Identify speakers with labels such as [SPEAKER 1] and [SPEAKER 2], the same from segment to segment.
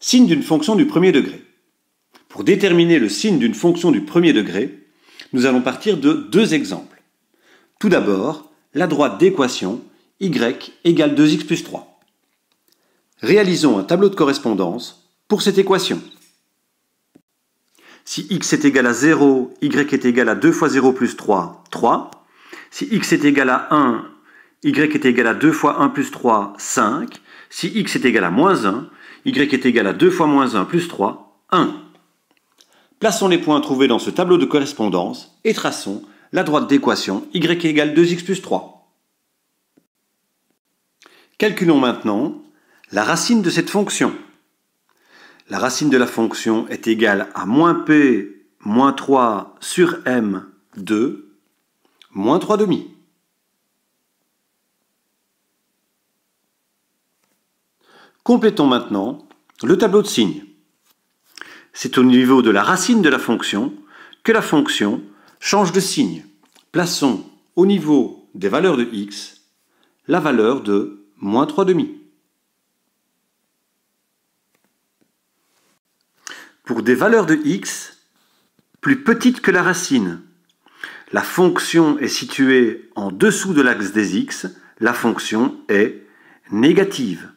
[SPEAKER 1] Signe d'une fonction du premier degré. Pour déterminer le signe d'une fonction du premier degré, nous allons partir de deux exemples. Tout d'abord, la droite d'équation y égale 2x plus 3. Réalisons un tableau de correspondance pour cette équation. Si x est égal à 0, y est égal à 2 fois 0 plus 3, 3. Si x est égal à 1, y est égal à 2 fois 1 plus 3, 5. Si x est égal à moins 1, y est égal à 2 fois moins 1 plus 3, 1. Plaçons les points trouvés dans ce tableau de correspondance et traçons la droite d'équation y égale 2x plus 3. Calculons maintenant la racine de cette fonction. La racine de la fonction est égale à moins p moins 3 sur m de moins 3 demi. Complétons maintenant le tableau de signes. C'est au niveau de la racine de la fonction que la fonction change de signe. Plaçons au niveau des valeurs de x la valeur de moins 3 demi. Pour des valeurs de x plus petites que la racine, la fonction est située en dessous de l'axe des x, la fonction est négative.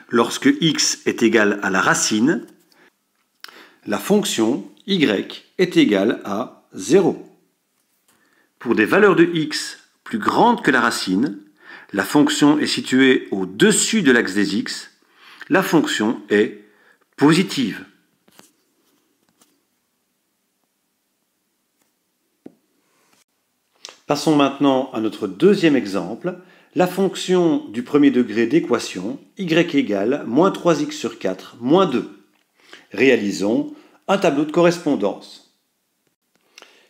[SPEAKER 1] Lorsque x est égal à la racine, la fonction y est égale à 0. Pour des valeurs de x plus grandes que la racine, la fonction est située au-dessus de l'axe des x, la fonction est positive. Passons maintenant à notre deuxième exemple, la fonction du premier degré d'équation y égale moins 3x sur 4 moins 2. Réalisons un tableau de correspondance.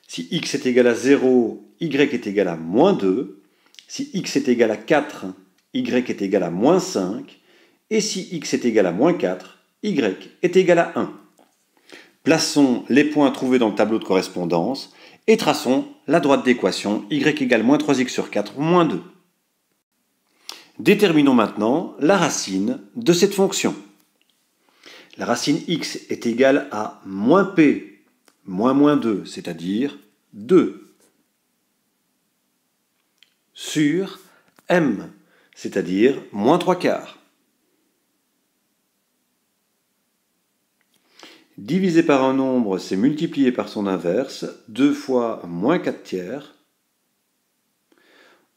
[SPEAKER 1] Si x est égal à 0, y est égal à moins 2. Si x est égal à 4, y est égal à moins 5. Et si x est égal à moins 4, y est égal à 1. Plaçons les points trouvés dans le tableau de correspondance et traçons la droite d'équation y égale moins 3x sur 4 moins 2. Déterminons maintenant la racine de cette fonction. La racine x est égale à moins p moins moins 2, c'est-à-dire 2, sur m, c'est-à-dire moins 3 quarts. Divisé par un nombre, c'est multiplié par son inverse, 2 fois moins 4 tiers.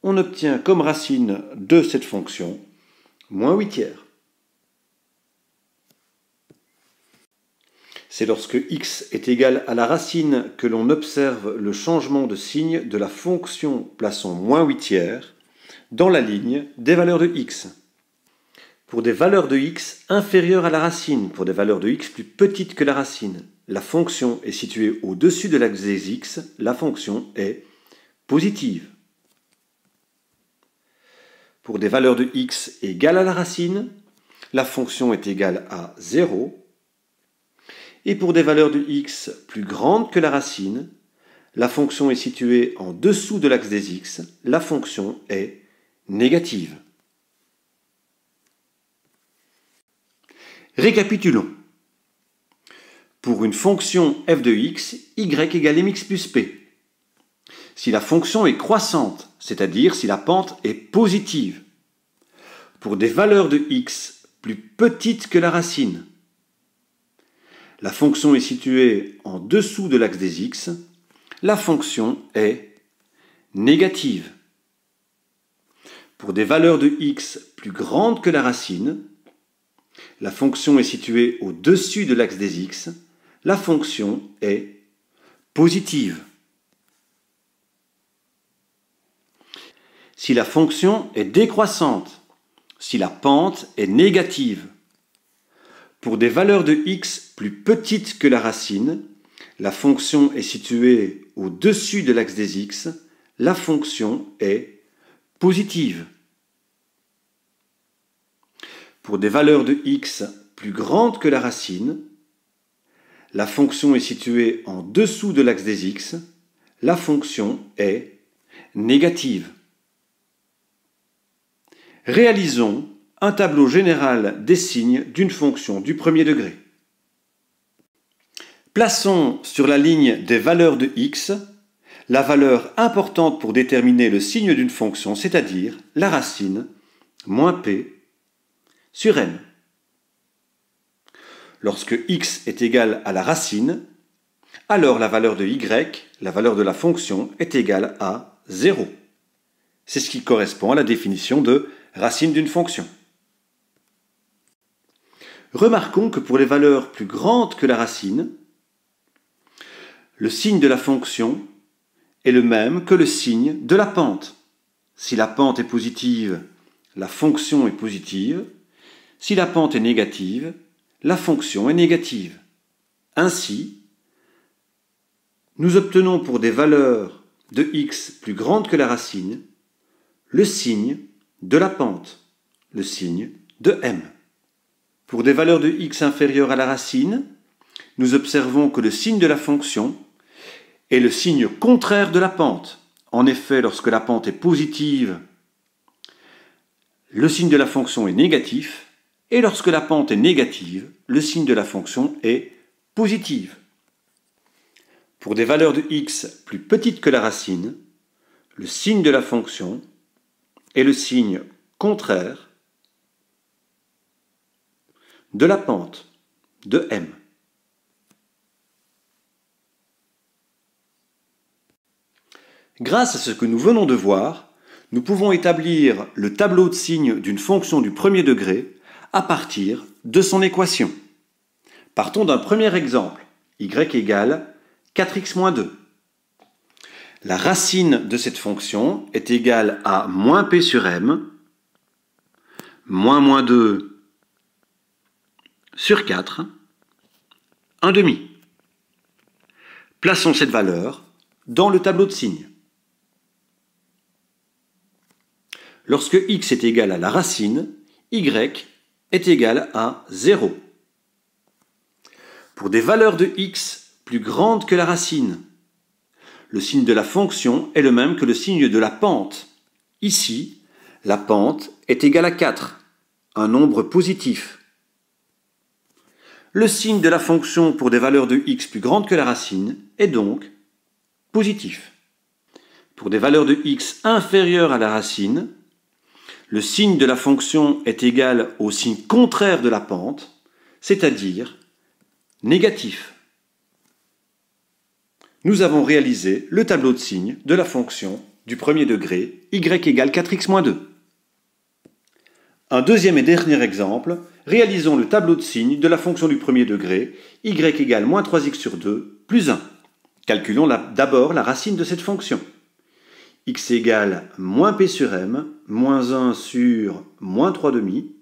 [SPEAKER 1] On obtient comme racine de cette fonction moins 8 tiers. C'est lorsque x est égal à la racine que l'on observe le changement de signe de la fonction plaçons moins 8 tiers dans la ligne des valeurs de x. Pour des valeurs de x inférieures à la racine, pour des valeurs de x plus petites que la racine, la fonction est située au-dessus de l'axe des x, la fonction est positive. Pour des valeurs de x égales à la racine, la fonction est égale à 0. Et pour des valeurs de x plus grandes que la racine, la fonction est située en dessous de l'axe des x, la fonction est négative. Récapitulons. Pour une fonction f de x, y égale mx plus p. Si la fonction est croissante, c'est-à-dire si la pente est positive. Pour des valeurs de x plus petites que la racine, la fonction est située en dessous de l'axe des x, la fonction est négative. Pour des valeurs de x plus grandes que la racine, la fonction est située au-dessus de l'axe des x, la fonction est positive. Si la fonction est décroissante, si la pente est négative, pour des valeurs de x plus petites que la racine, la fonction est située au-dessus de l'axe des x, la fonction est positive. Pour des valeurs de x plus grandes que la racine, la fonction est située en dessous de l'axe des x, la fonction est négative. Réalisons un tableau général des signes d'une fonction du premier degré. Plaçons sur la ligne des valeurs de x la valeur importante pour déterminer le signe d'une fonction, c'est-à-dire la racine moins p sur m. Lorsque x est égal à la racine, alors la valeur de y, la valeur de la fonction, est égale à 0. C'est ce qui correspond à la définition de racine d'une fonction. Remarquons que pour les valeurs plus grandes que la racine, le signe de la fonction est le même que le signe de la pente. Si la pente est positive, la fonction est positive. Si la pente est négative, la fonction est négative. Ainsi, nous obtenons pour des valeurs de x plus grandes que la racine, le signe de la pente, le signe de m. Pour des valeurs de x inférieures à la racine, nous observons que le signe de la fonction est le signe contraire de la pente. En effet, lorsque la pente est positive, le signe de la fonction est négatif, et lorsque la pente est négative, le signe de la fonction est positif. Pour des valeurs de x plus petites que la racine, le signe de la fonction est le signe contraire de la pente, de m. Grâce à ce que nous venons de voir, nous pouvons établir le tableau de signes d'une fonction du premier degré à partir de son équation. Partons d'un premier exemple, y égale 4x-2. La racine de cette fonction est égale à moins p sur m, moins 2 sur 4, 1 demi. Plaçons cette valeur dans le tableau de signes. Lorsque x est égal à la racine, y est égal à 0. Pour des valeurs de x plus grandes que la racine, le signe de la fonction est le même que le signe de la pente. Ici, la pente est égale à 4, un nombre positif. Le signe de la fonction pour des valeurs de x plus grandes que la racine est donc positif. Pour des valeurs de x inférieures à la racine, le signe de la fonction est égal au signe contraire de la pente, c'est-à-dire négatif. Nous avons réalisé le tableau de signes de la fonction du premier degré y égale 4x-2. Un deuxième et dernier exemple, réalisons le tableau de signes de la fonction du premier degré y égale moins 3x sur 2 plus 1. Calculons d'abord la racine de cette fonction. X égale moins p sur m, moins 1 sur moins 3 demi.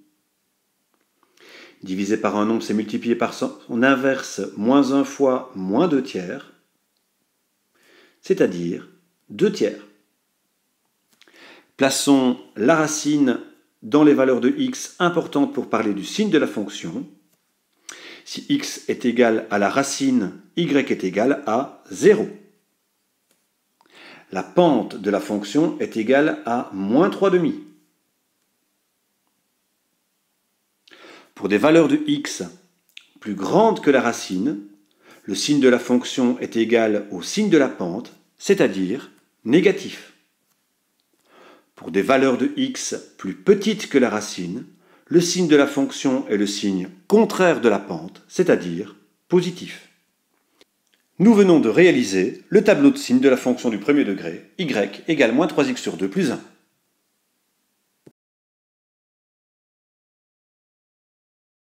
[SPEAKER 1] Divisé par un nombre, c'est multiplié par son inverse, moins 1 fois moins 2 tiers, c'est-à-dire 2 tiers. Plaçons la racine dans les valeurs de x importantes pour parler du signe de la fonction. Si x est égal à la racine, y est égal à 0. La pente de la fonction est égale à moins 3 demi. Pour des valeurs de x plus grandes que la racine, le signe de la fonction est égal au signe de la pente, c'est-à-dire négatif. Pour des valeurs de x plus petites que la racine, le signe de la fonction est le signe contraire de la pente, c'est-à-dire positif. Nous venons de réaliser le tableau de signes de la fonction du premier degré, y égale moins 3x sur 2 plus 1.